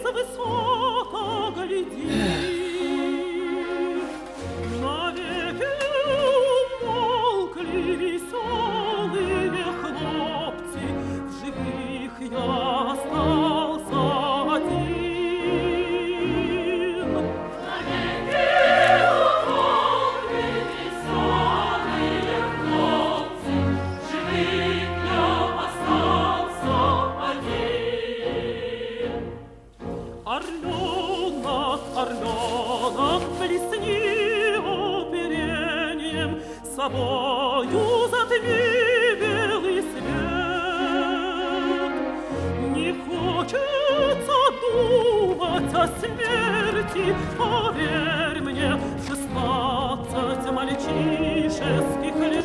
свысока глядит. Навеки умолкли веселые хлопцы, в живых я остался один. Навеки умолкли веселые хлопцы, в живых я остался один. Орленок, орленок, блесни оперением, собою затми белый свет. Не хочется думать о смерти, поверь мне, 16 мальчишеских лет.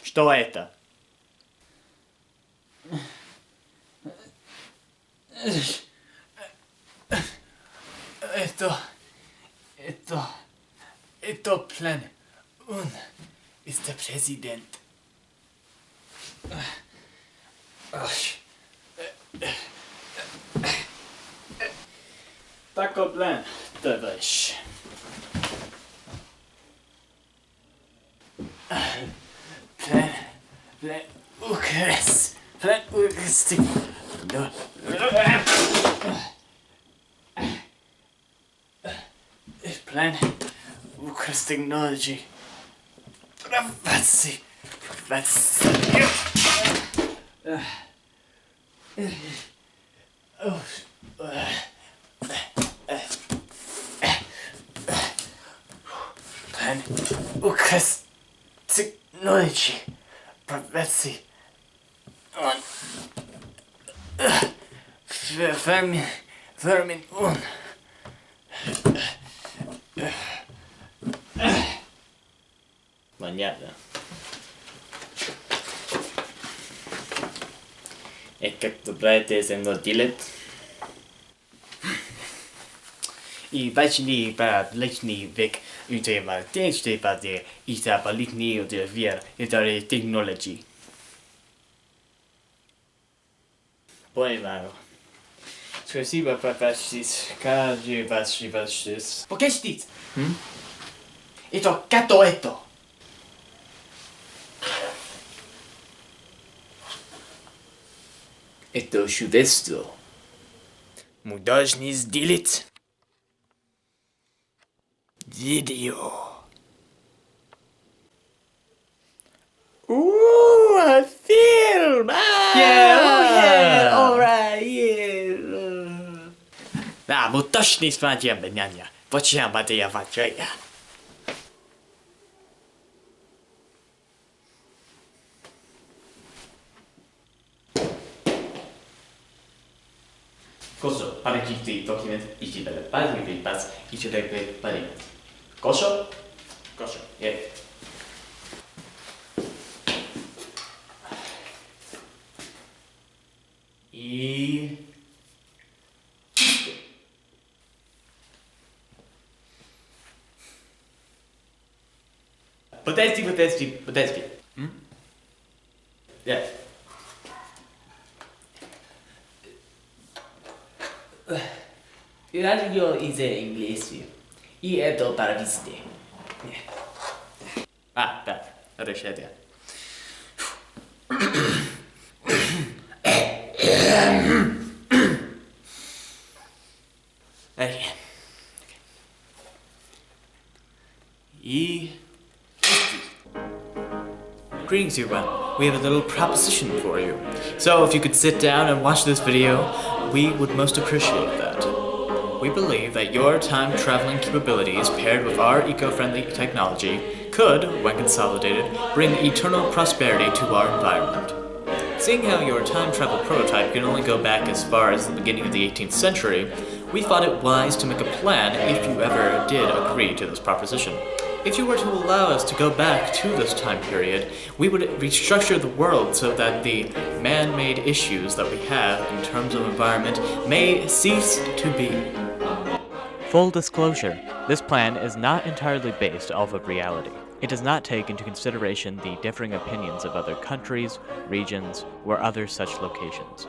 Что это? Это план. Он ist Präsident. Такой план, товарищ. Plan Ukres. Plan Ukres. Plan Ukres technology. Privacy. Plan Ukres technology. Privacy. On. Vermin on. Понятно. И как добраете земно делать? И вечный личный век утематичный паде и табалитный удивер и даре технологии. Понимаю. Спасибо, папашис. Каждый вас. Покажите. Это като это. Это чудесно. Мы должны сделать видео. Фильм! Да, мы точно смотрим, няня. Почему это я вачаю? Koso, parekikti dokument ichidele padri pas ichidele padri. Koso? Koso. Yeah. И... Подожди. Yeah. Radio is inglese. Y esto para visite. Beh, riuscite. Okay. E. Greetings, everyone. We have a little proposition for you. So, if you could sit down and watch this video, we would most appreciate that. We believe that your time traveling capabilities, paired with our eco-friendly technology, could, when consolidated, bring eternal prosperity to our environment. Seeing how your time travel prototype can only go back as far as the beginning of the 18th century, we thought it wise to make a plan if you ever did agree to this proposition. If you were to allow us to go back to this time period, we would restructure the world so that the man-made issues that we have in terms of environment may cease to be. Full disclosure, this plan is not entirely based off of reality. It does not take into consideration the differing opinions of other countries, regions, or other such locations.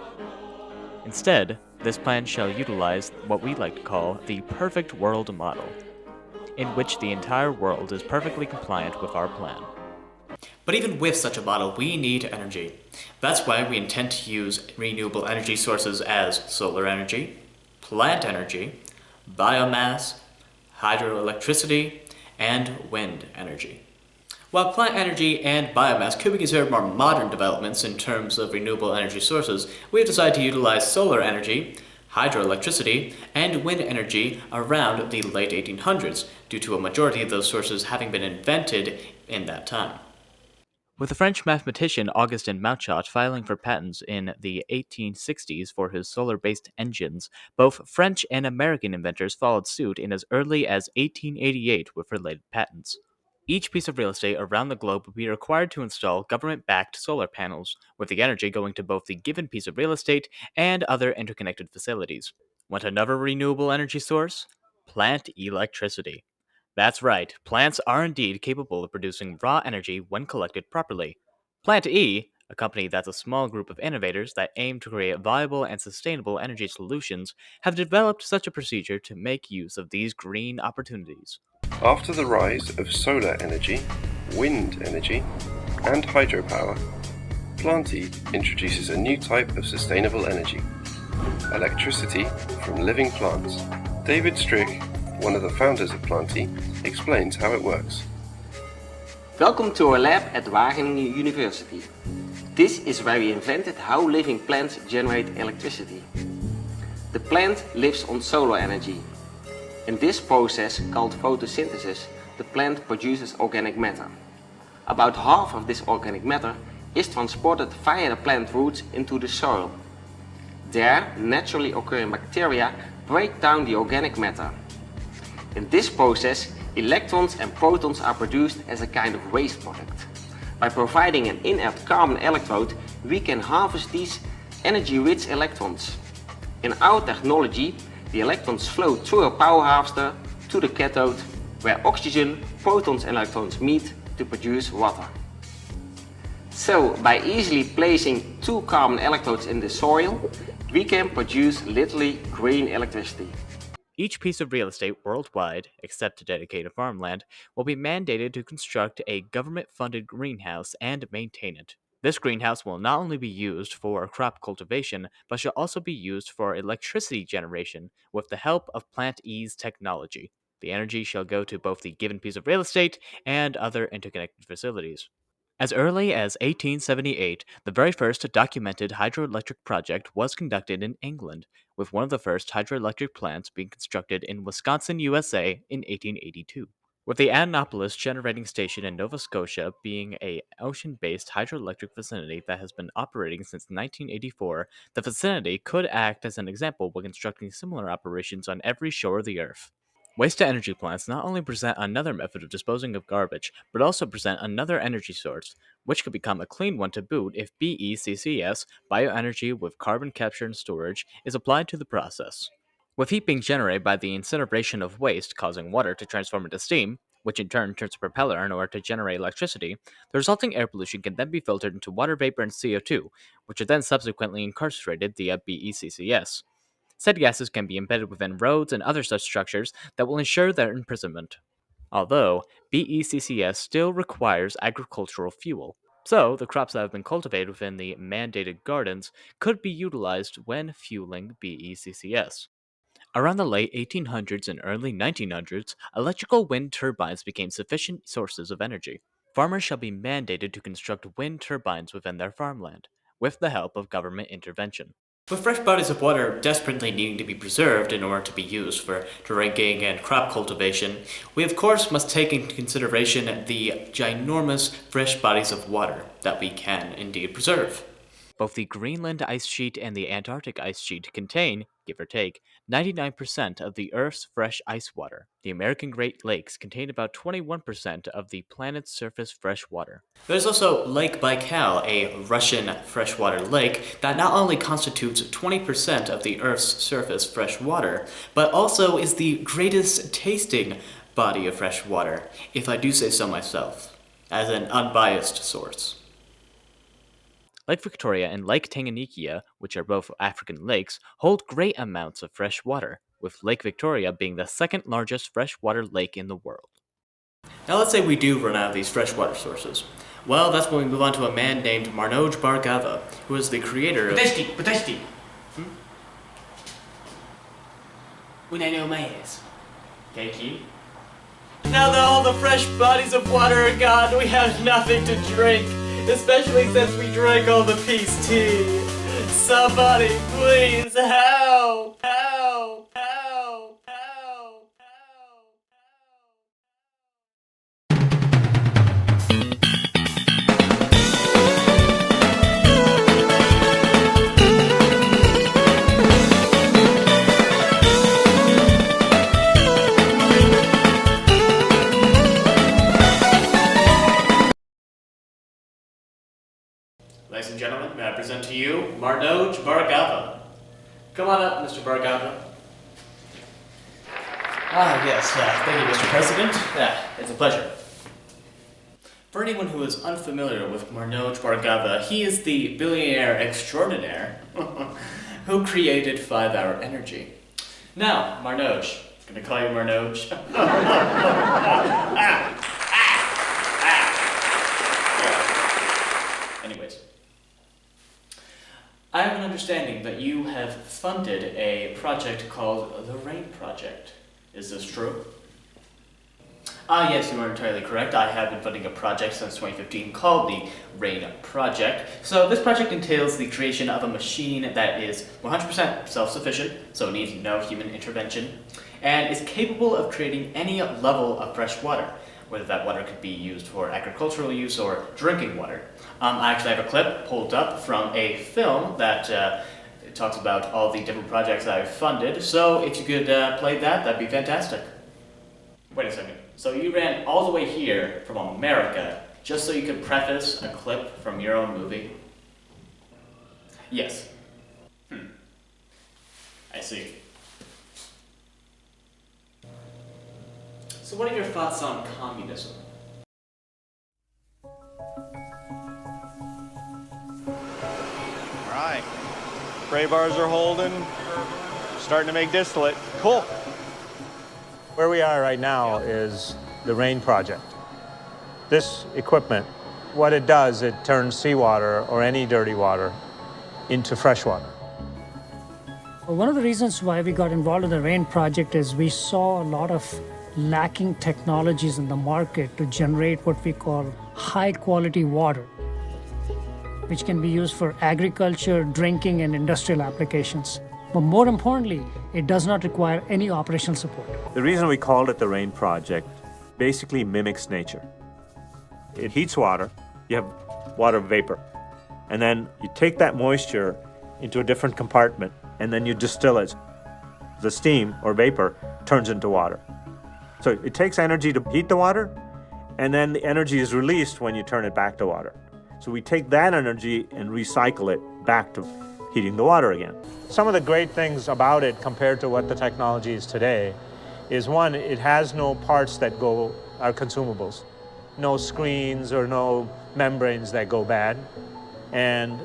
Instead, this plan shall utilize what we like to call the perfect world model, in which the entire world is perfectly compliant with our plan. But even with such a model, we need energy. That's why we intend to use renewable energy sources as solar energy, plant energy, biomass, hydroelectricity, and wind energy. While plant energy and biomass could be considered more modern developments in terms of renewable energy sources, we have decided to utilize solar energy, hydroelectricity, and wind energy around the late 1800s, due to a majority of those sources having been invented in that time. With the French mathematician Augustin Mouchot filing for patents in the 1860s for his solar-based engines, both French and American inventors followed suit in as early as 1888 with related patents. Each piece of real estate around the globe would be required to install government-backed solar panels, with the energy going to both the given piece of real estate and other interconnected facilities. Want another renewable energy source? Plant electricity. That's right, plants are indeed capable of producing raw energy when collected properly. Plant E, a company that's a small group of innovators that aim to create viable and sustainable energy solutions, have developed such a procedure to make use of these green opportunities. After the rise of solar energy, wind energy, and hydropower, Planty introduces a new type of sustainable energy: electricity from living plants. David Strick, one of the founders of Planty, explains how it works. Welcome to our lab at Wageningen University. This is where we invented how living plants generate electricity. The plant lives on solar energy. In this process, called photosynthesis, the plant produces organic matter. About half of this organic matter is transported via the plant roots into the soil. There, naturally occurring bacteria break down the organic matter. In this process, electrons and protons are produced as a kind of waste product. By providing an inert carbon electrode, we can harvest these energy-rich electrons. In our technology, the electrons flow through a power harvester to the cathode, where oxygen, protons and electrons meet to produce water. So, by easily placing two carbon electrodes in the soil, we can produce literally green electricity. Each piece of real estate worldwide, except dedicated farmland, will be mandated to construct a government-funded greenhouse and maintain it. This greenhouse will not only be used for crop cultivation, but shall also be used for electricity generation with the help of Plant E's technology. The energy shall go to both the given piece of real estate and other interconnected facilities. As early as 1878, the very first documented hydroelectric project was conducted in England, with one of the first hydroelectric plants being constructed in Wisconsin, USA in 1882. With the Annapolis Generating Station in Nova Scotia being an ocean-based hydroelectric facility that has been operating since 1984, the facility could act as an example when constructing similar operations on every shore of the Earth. Waste-to-energy plants not only present another method of disposing of garbage, but also present another energy source, which could become a clean one to boot if BECCS, bioenergy with carbon capture and storage, is applied to the process. With heat being generated by the incineration of waste causing water to transform into steam, which in turn turns a propeller in order to generate electricity, the resulting air pollution can then be filtered into water vapor and CO2, which are then subsequently incarcerated via BECCS. Said gases can be embedded within roads and other such structures that will ensure their imprisonment. Although, BECCS still requires agricultural fuel, so the crops that have been cultivated within the mandated gardens could be utilized when fueling BECCS. Around the late 1800s and early 1900s, electrical wind turbines became sufficient sources of energy. Farmers shall be mandated to construct wind turbines within their farmland, with the help of government intervention. With fresh bodies of water desperately needing to be preserved in order to be used for drinking and crop cultivation, we of course must take into consideration the ginormous fresh bodies of water that we can indeed preserve. Both the Greenland ice sheet and the Antarctic ice sheet contain, give or take, 99% of the Earth's fresh ice water. The American Great Lakes contain about 21% of the planet's surface fresh water. There's also Lake Baikal, a Russian freshwater lake that not only constitutes 20% of the Earth's surface fresh water, but also is the greatest tasting body of fresh water, if I do say so myself, as an unbiased source. Lake Victoria and Lake Tanganyika, which are both African lakes, hold great amounts of fresh water, with Lake Victoria being the second largest freshwater lake in the world. Now let's say we do run out of these freshwater sources. Well, that's when we move on to a man named Manoj Bhargava, who is the creator of... Подожди. Unano mais. Thank you. Now that all the fresh bodies of water are gone, we have nothing to drink, especially since we drank all the peace tea. Somebody, please help! Help! Help! Help! Ladies and gentlemen, may I present to you Manoj Bhargava. Come on up, Mr. Bhargava. Yes, thank you, Mr. President. It's a pleasure. For anyone who is unfamiliar with Manoj Bhargava, he is the billionaire extraordinaire who created 5-hour energy. Now, Manoj, I'm gonna call you Manoj. Anyways. I have an understanding that you have funded a project called the RAIN Project. Is this true? Yes, you are entirely correct. I have been funding a project since 2015 called the RAIN Project. So this project entails the creation of a machine that is 100% self-sufficient, so it needs no human intervention, and is capable of creating any level of fresh water, whether that water could be used for agricultural use or drinking water. I actually have a clip pulled up from a film that talks about all the different projects that I've funded, so if you could play that, that'd be fantastic. Wait a second, so you ran all the way here from America just so you could preface a clip from your own movie? Yes. I see. So what are your thoughts on communism? All right, spray bars are holding, starting to make distillate. Cool. Where we are right now is the RAIN project. This equipment, what it does, it turns seawater or any dirty water into fresh water. Well, one of the reasons why we got involved in the RAIN project is we saw a lot of lacking technologies in the market to generate what we call high quality water, which can be used for agriculture, drinking, and industrial applications. But more importantly, it does not require any operational support. The reason we called it the RAIN project basically mimics nature. It heats water, you have water vapor, and then you take that moisture into a different compartment and then you distill it. The steam or vapor turns into water. So it takes energy to heat the water, and then the energy is released when you turn it back to water. So we take that energy and recycle it back to heating the water again. Some of the great things about it compared to what the technology is today is, one, it has no parts that are consumables. No screens or no membranes that go bad. And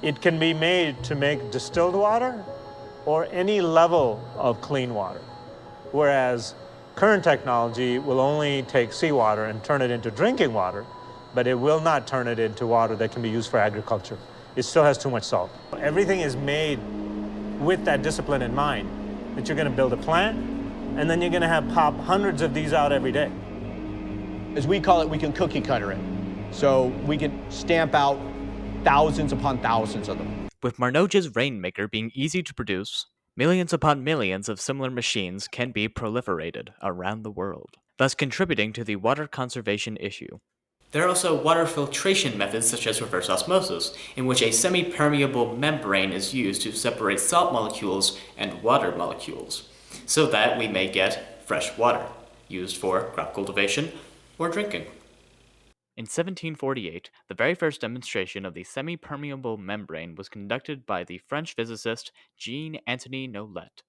it can be made to make distilled water or any level of clean water. Whereas current technology will only take seawater and turn it into drinking water, but it will not turn it into water that can be used for agriculture. It still has too much salt. Everything is made with that discipline in mind, that you're going to build a plant, and then you're going to have pop hundreds of these out every day. As we call it, we can cookie cutter it. So we can stamp out thousands upon thousands of them. With Marnoge's Rainmaker being easy to produce, millions upon millions of similar machines can be proliferated around the world, thus contributing to the water conservation issue. There are also water filtration methods such as reverse osmosis, in which a semi-permeable membrane is used to separate salt molecules and water molecules, so that we may get fresh water, used for crop cultivation or drinking. In 1748, the very first demonstration of the semi-permeable membrane was conducted by the French physicist Jean-Antoine Nollet.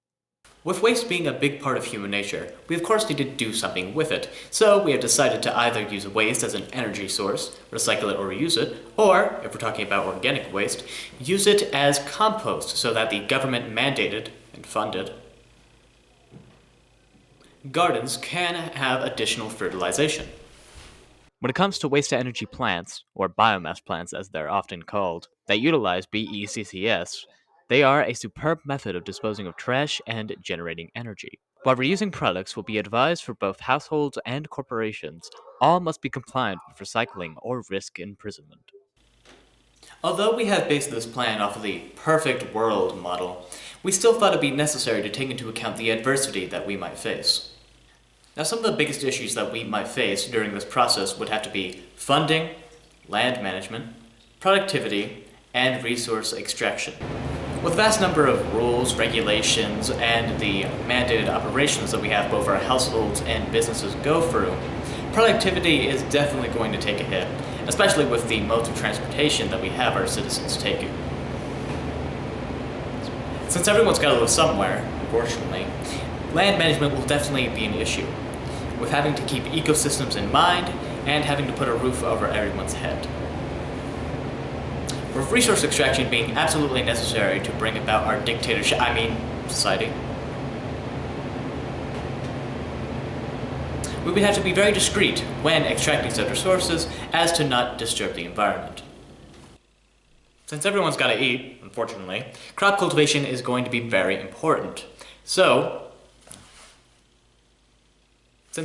With waste being a big part of human nature, we of course need to do something with it, so we have decided to either use waste as an energy source, recycle it or reuse it, or, if we're talking about organic waste, use it as compost so that the government mandated and funded gardens can have additional fertilization. When it comes to waste-to-energy plants, or biomass plants as they're often called, that utilize BECCS, they are a superb method of disposing of trash and generating energy. While reusing products will be advised for both households and corporations, all must be compliant with recycling or risk imprisonment. Although we have based this plan off of the perfect world model, we still thought it would be necessary to take into account the adversity that we might face. Now, some of the biggest issues that we might face during this process would have to be funding, land management, productivity, and resource extraction. With a vast number of rules, regulations, and the mandated operations that we have both our households and businesses go through, productivity is definitely going to take a hit, especially with the modes of transportation that we have our citizens taking. Since everyone's got to live somewhere, unfortunately, land management will definitely be an issue, with having to keep ecosystems in mind and having to put a roof over everyone's head. With resource extraction being absolutely necessary to bring about our society, we would have to be very discreet when extracting such resources as to not disturb the environment. Since everyone's got to eat, unfortunately, crop cultivation is going to be very important. Since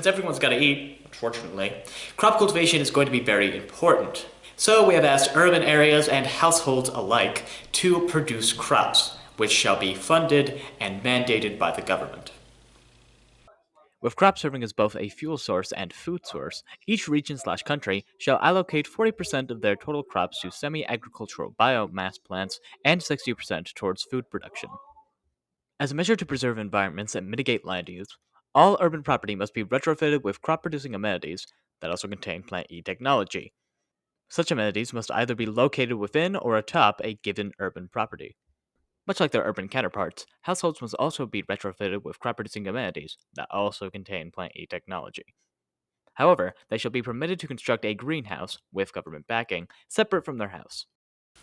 everyone's got to eat, unfortunately, crop cultivation is going to be very important. So we have asked urban areas and households alike to produce crops, which shall be funded and mandated by the government. With crops serving as both a fuel source and food source, each region/country shall allocate 40% of their total crops to semi-agricultural biomass plants and 60% towards food production. As a measure to preserve environments and mitigate land use, all urban property must be retrofitted with crop-producing amenities that also contain plant technology. Such amenities must either be located within or atop a given urban property. Much like their urban counterparts, households must also be retrofitted with crop-producing amenities that also contain plant technology. However, they shall be permitted to construct a greenhouse, with government backing, separate from their house.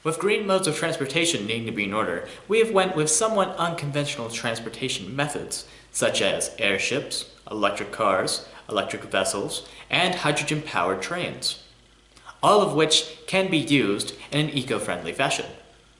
With green modes of transportation needing to be in order, we have went with somewhat unconventional transportation methods, such as airships, electric cars, electric vessels, and hydrogen-powered trains, all of which can be used in an eco-friendly fashion.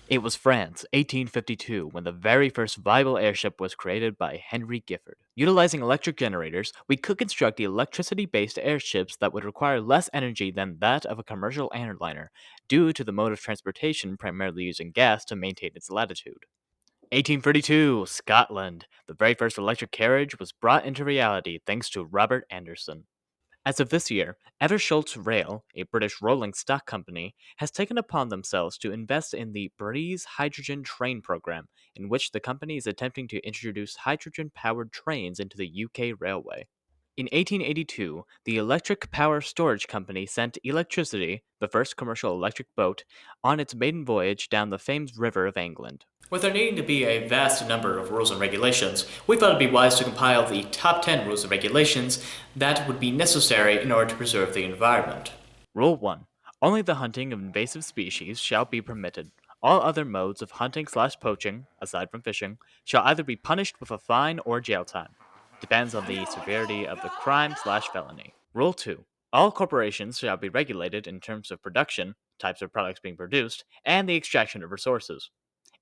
It was France, 1852, when the very first viable airship was created by Henry Giffard. Utilizing electric generators, we could construct electricity-based airships that would require less energy than that of a commercial airliner, due to the mode of transportation primarily using gas to maintain its latitude. 1832, Scotland. The very first electric carriage was brought into reality thanks to Robert Anderson. As of this year, Eversholtz Rail, a British rolling stock company, has taken upon themselves to invest in the Breeze Hydrogen Train program, in which the company is attempting to introduce hydrogen-powered trains into the UK railway. In 1882, the Electric Power Storage Company sent Electricity, the first commercial electric boat, on its maiden voyage down the famed River of England. With there needing to be a vast number of rules and regulations, we thought it would be wise to compile the top 10 rules and regulations that would be necessary in order to preserve the environment. Rule 1. Only the hunting of invasive species shall be permitted. All other modes of hunting/poaching, aside from fishing, shall either be punished with a fine or jail time. Depends on the severity of the crime/felony. Rule 2. All corporations shall be regulated in terms of production, types of products being produced, and the extraction of resources.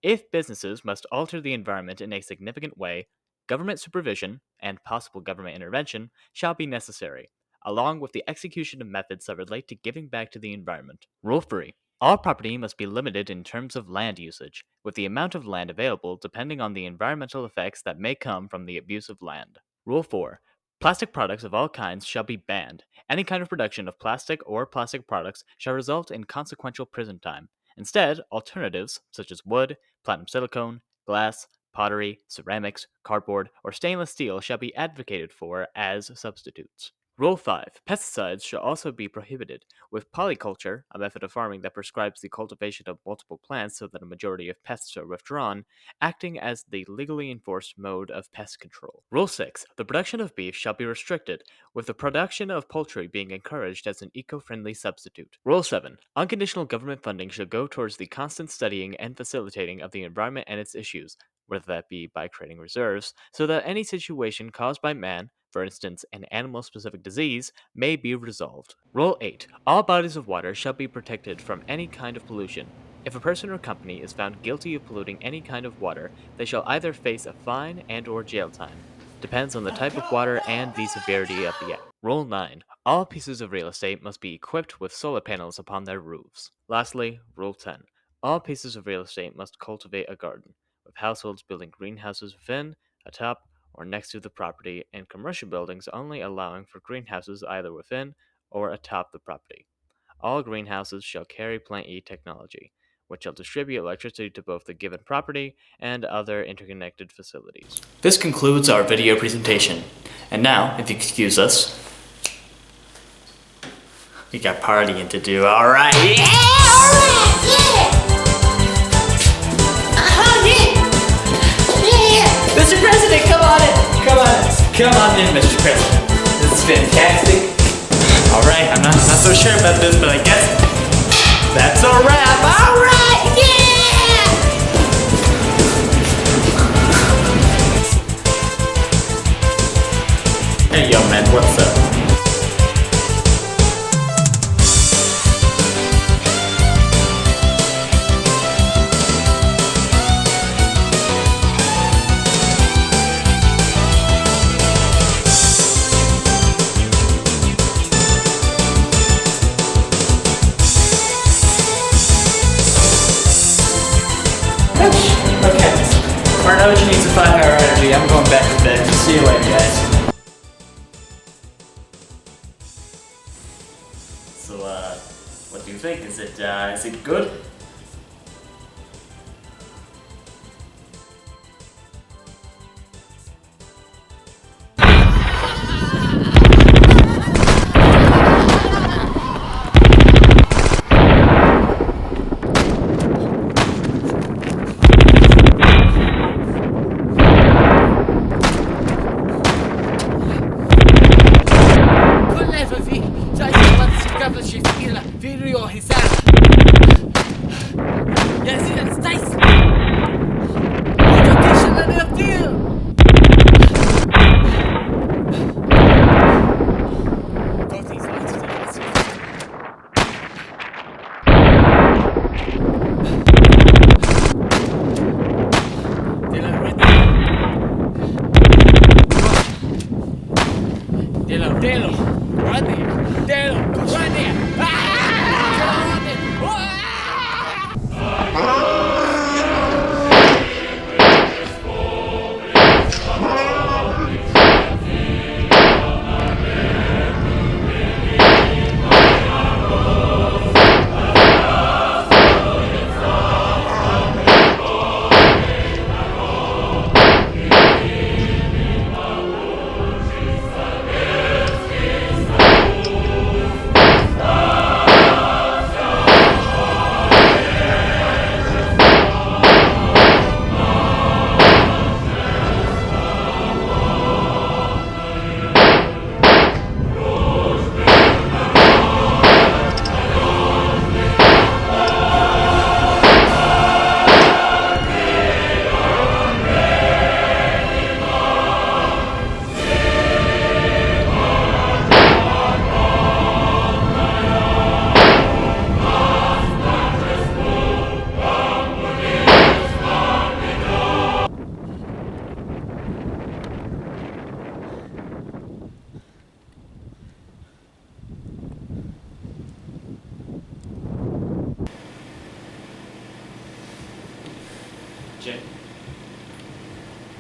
If businesses must alter the environment in a significant way, government supervision and possible government intervention shall be necessary, along with the execution of methods that relate to giving back to the environment. Rule 3. All property must be limited in terms of land usage, with the amount of land available depending on the environmental effects that may come from the abuse of land. Rule 4. Plastic products of all kinds shall be banned. Any kind of production of plastic or plastic products shall result in consequential prison time. Instead, alternatives, such as wood, platinum silicone, glass, pottery, ceramics, cardboard, or stainless steel shall be advocated for as substitutes. Rule 5. Pesticides shall also be prohibited, with polyculture, a method of farming that prescribes the cultivation of multiple plants so that a majority of pests are withdrawn, acting as the legally enforced mode of pest control. Rule 6. The production of beef shall be restricted, with the production of poultry being encouraged as an eco-friendly substitute. Rule 7. Unconditional government funding shall go towards the constant studying and facilitating of the environment and its issues, whether that be by creating reserves, so that any situation caused by man, for instance an animal-specific disease, may be resolved. Rule 8. All bodies of water shall be protected from any kind of pollution. If a person or company is found guilty of polluting any kind of water, they shall either face a fine and/or jail time. Depends on the type of water and the severity of the act. Rule 9. All pieces of real estate must be equipped with solar panels upon their roofs. Lastly, Rule 10. All pieces of real estate must cultivate a garden, with households building greenhouses within, atop, or next to the property, and commercial buildings only allowing for greenhouses either within or atop the property. All greenhouses shall carry Plant E technology, which shall distribute electricity to both the given property and other interconnected facilities. This concludes our video presentation. And now, if you excuse us, we got partying to do. Alright! Yeah! Alright! Yeah! Mr. President, come on in! Come on in! Come on in, Mr. President. This is fantastic. Alright, I'm not so sure about this, but I guess that's a wrap. Alright! Yeah! Hey, yo, man, what's up? Okay. Marnoge needs a 5-hour energy. I'm going back to bed. See you later, guys. So, what do you think? Is it good?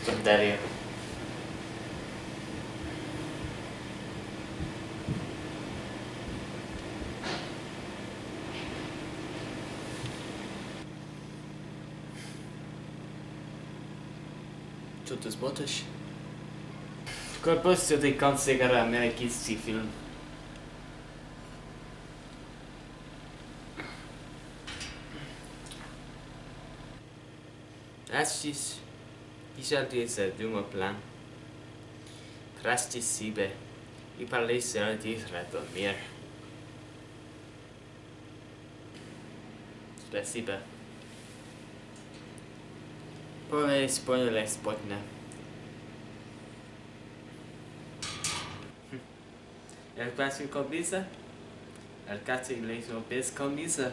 comentario. Co to zbotaš? Tukaj pustite tej konc tega americký film. Rastis, isältiessä dumoplan. Rastis sibe, ipalissa on tisraton mer. Spasiba. Spoiler spotna. El clásico combisa? El clásico combisa?